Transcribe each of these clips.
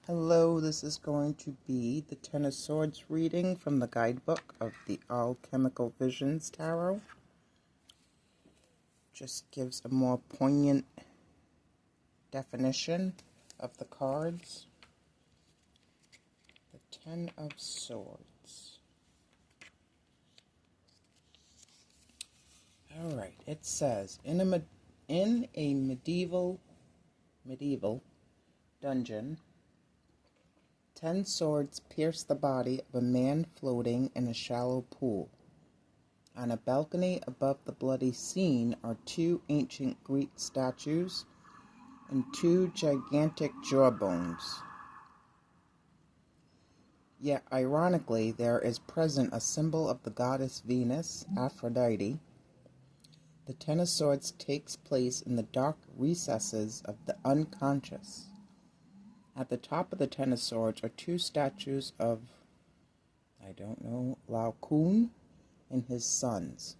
Hello, this is going to be the Ten of Swords reading from the guidebook of the Alchemical Visions Tarot. Just gives a more poignant definition of the cards. The Ten of Swords. Alright, it says, in a medieval dungeon, 10 swords pierce the body of a man floating in a shallow pool. On a balcony above the bloody scene are 2 ancient Greek statues and 2 gigantic jawbones. Yet, ironically, there is present a symbol of the goddess Venus, Aphrodite. The Ten of Swords takes place in the dark recesses of the unconscious. At the top of the Ten of Swords are 2 statues of, Laocoon and his sons.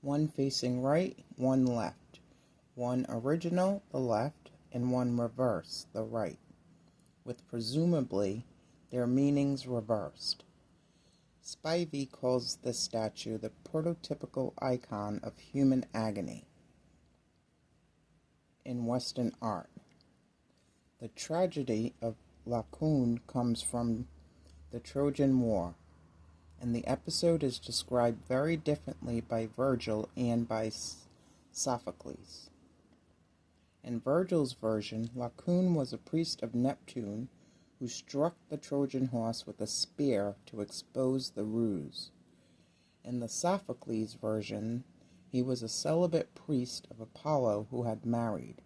One facing right, one left. One original, the left, and one reverse, the right, with presumably their meanings reversed. Spivey calls this statue the prototypical icon of human agony in Western art. The tragedy of Laocoon comes from the Trojan War, and the episode is described very differently by Virgil and by Sophocles. In Virgil's version, Laocoon was a priest of Neptune who struck the Trojan horse with a spear to expose the ruse. In the Sophocles version, he was a celibate priest of Apollo who had married.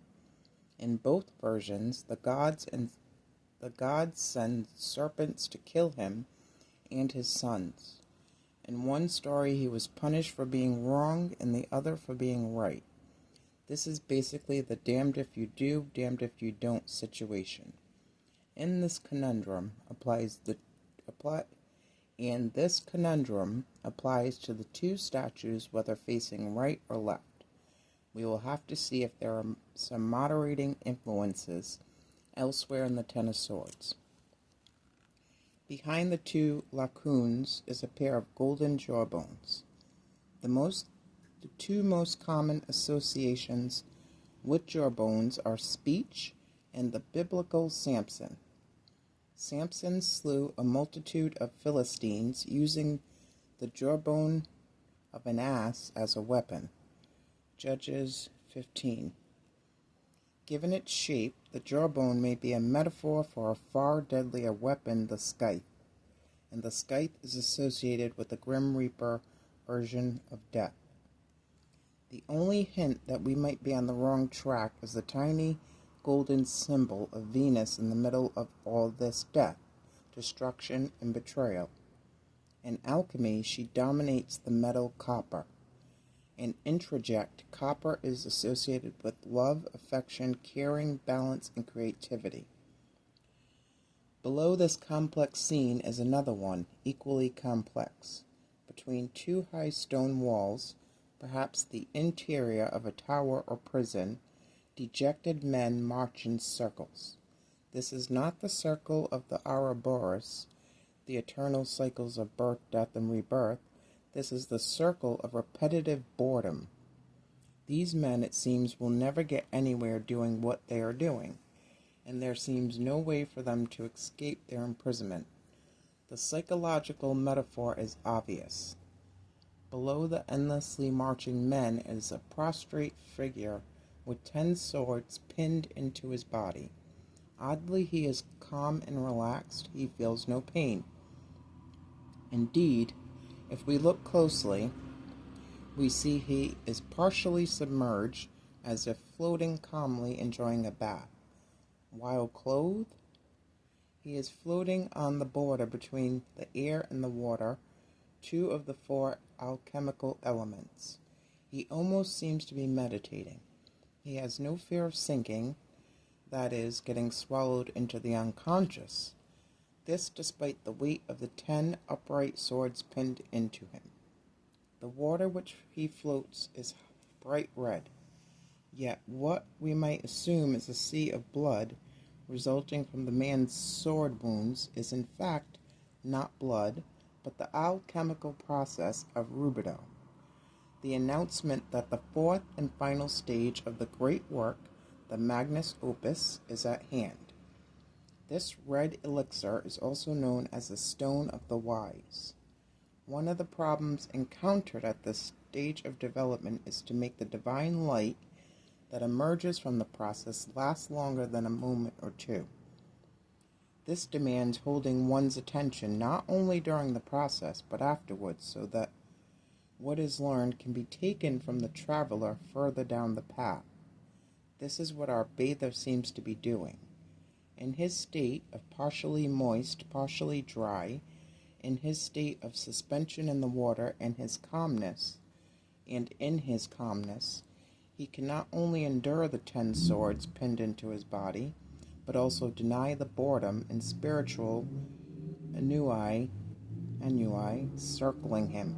In both versions, the gods send serpents to kill him and his sons. In one story, he was punished for being wrong, and the other for being right. This is basically the damned if you do, damned if you don't situation. In this conundrum applies to the 2 statues, whether facing right or left. We will have to see if there are some moderating influences elsewhere in the Ten of Swords. Behind the 2 Laocoons is a pair of golden jawbones. The 2 most common associations with jawbones are speech and the biblical Samson. Samson slew a multitude of Philistines using the jawbone of an ass as a weapon. Judges 15. Given its shape, the jawbone may be a metaphor for a far deadlier weapon, the scythe, and the scythe is associated with the Grim Reaper version of death. The only hint that we might be on the wrong track is the tiny golden symbol of Venus in the middle of all this death, destruction, and betrayal. In alchemy, she dominates the metal copper. In introject, copper is associated with love, affection, caring, balance, and creativity. Below this complex scene is another one, equally complex. Between 2 high stone walls, perhaps the interior of a tower or prison, dejected men march in circles. This is not the circle of the Ouroboros, the eternal cycles of birth, death, and rebirth. This is the circle of repetitive boredom. These men, it seems, will never get anywhere doing what they are doing, and there seems no way for them to escape their imprisonment. The psychological metaphor is obvious. Below the endlessly marching men is a prostrate figure with 10 swords pinned into his body. Oddly, he is calm and relaxed. He feels no pain. Indeed, if we look closely, we see he is partially submerged, as if floating calmly enjoying a bath. While clothed, he is floating on the border between the air and the water, 2 of the 4 alchemical elements. He almost seems to be meditating. He has no fear of sinking, that is, getting swallowed into the unconscious. This despite the weight of the 10 upright swords pinned into him. The water which he floats is bright red, yet what we might assume is a sea of blood resulting from the man's sword wounds is in fact not blood, but the alchemical process of rubido, the announcement that the fourth and final stage of the great work, the magnus opus, is at hand. This red elixir is also known as the Stone of the Wise. One of the problems encountered at this stage of development is to make the divine light that emerges from the process last longer than a moment or two. This demands holding one's attention not only during the process but afterwards, so that what is learned can be taken from the traveler further down the path. This is what our bather seems to be doing. In his state of partially moist, partially dry, in his state of suspension in the water and in his calmness, he can not only endure the 10 swords pinned into his body, but also deny the boredom and spiritual ennui circling him,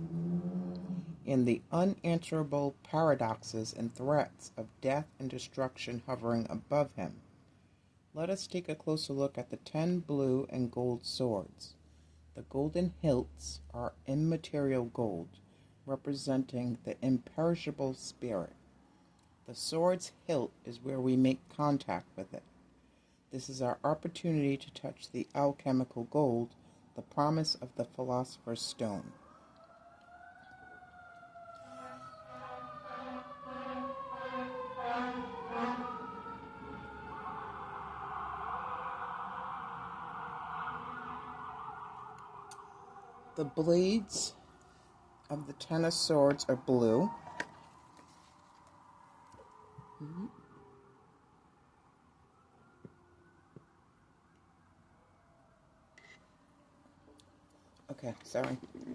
and the unanswerable paradoxes and threats of death and destruction hovering above him. Let us take a closer look at the 10 blue and gold swords. The golden hilts are immaterial gold, representing the imperishable spirit. The sword's hilt is where we make contact with it. This is our opportunity to touch the alchemical gold, the promise of the philosopher's stone. The blades of the 10 of swords are blue.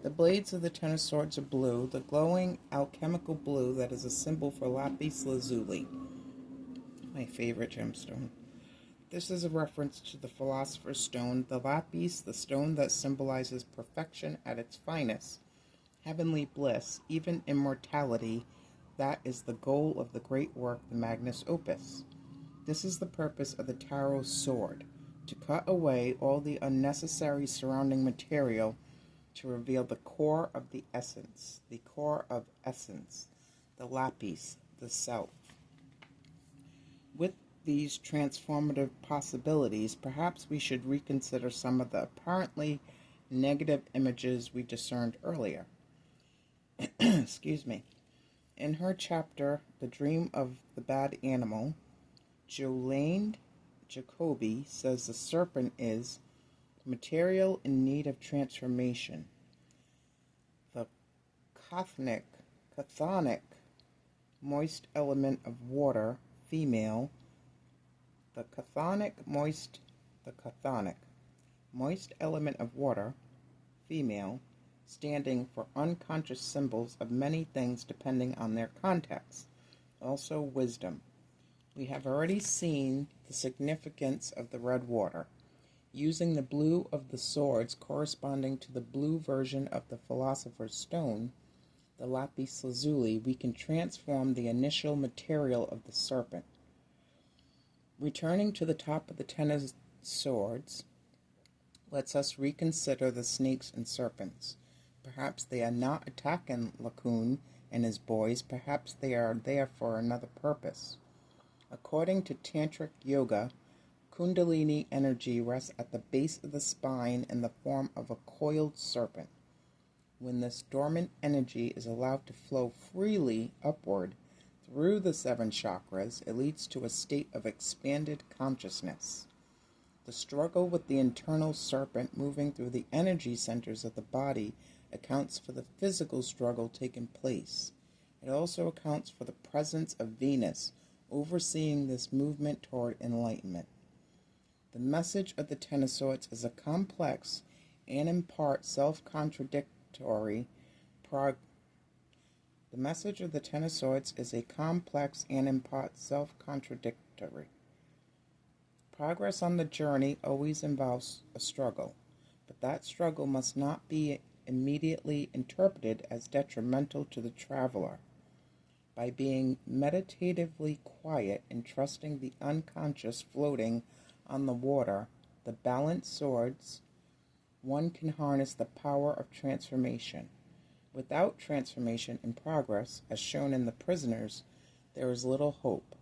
The blades of the 10 of swords are blue, the glowing alchemical blue that is a symbol for lapis lazuli, my favorite gemstone. This is a reference to the philosopher's stone, the lapis, the stone that symbolizes perfection at its finest, heavenly bliss, even immortality. That is the goal of the great work, the magnus opus. This is the purpose of the tarot sword, to cut away all the unnecessary surrounding material to reveal the core of the essence, the lapis, the self. With these transformative possibilities, perhaps we should reconsider some of the apparently negative images we discerned earlier. Excuse me. In her chapter, The Dream of the Bad Animal, Jolene Jacoby says the serpent is material in need of transformation. The chthonic, moist element of water, female. The chthonic, moist element of water, female, standing for unconscious symbols of many things depending on their context. Also wisdom. We have already seen the significance of the red water. Using the blue of the swords corresponding to the blue version of the philosopher's stone, the lapis lazuli, we can transform the initial material of the serpent. Returning to the top of the 10 of swords, lets us reconsider the snakes and serpents. Perhaps they are not attacking Laocoon and his boys. Perhaps they are there for another purpose. According to Tantric Yoga, Kundalini energy rests at the base of the spine in the form of a coiled serpent. When this dormant energy is allowed to flow freely upward through the 7 chakras, it leads to a state of expanded consciousness. The struggle with the internal serpent moving through the energy centers of the body accounts for the physical struggle taking place. It also accounts for the presence of Venus overseeing this movement toward enlightenment. The message of the 10 of Swords is a complex and in part self-contradictory progress on the journey always involves a struggle, but that struggle must not be immediately interpreted as detrimental to the traveler. By being meditatively quiet and trusting the unconscious floating on the water, the balanced swords, one can harness the power of transformation. Without transformation and progress, as shown in the prisoners, there is little hope.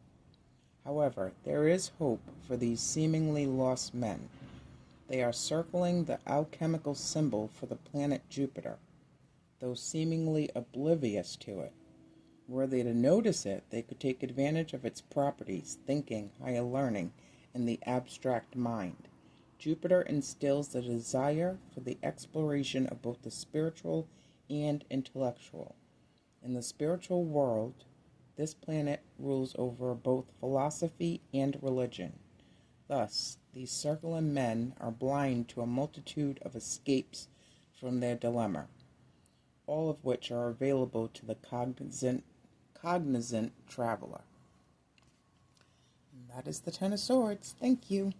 However, there is hope for these seemingly lost men. They are circling the alchemical symbol for the planet Jupiter, though seemingly oblivious to it. Were they to notice it, they could take advantage of its properties, thinking, higher learning, and the abstract mind. Jupiter instills the desire for the exploration of both the spiritual and intellectual. In the spiritual world, this planet rules over both philosophy and religion. Thus, these circling men are blind to a multitude of escapes from their dilemma, all of which are available to the cognizant traveler. And that is the Ten of Swords. Thank you.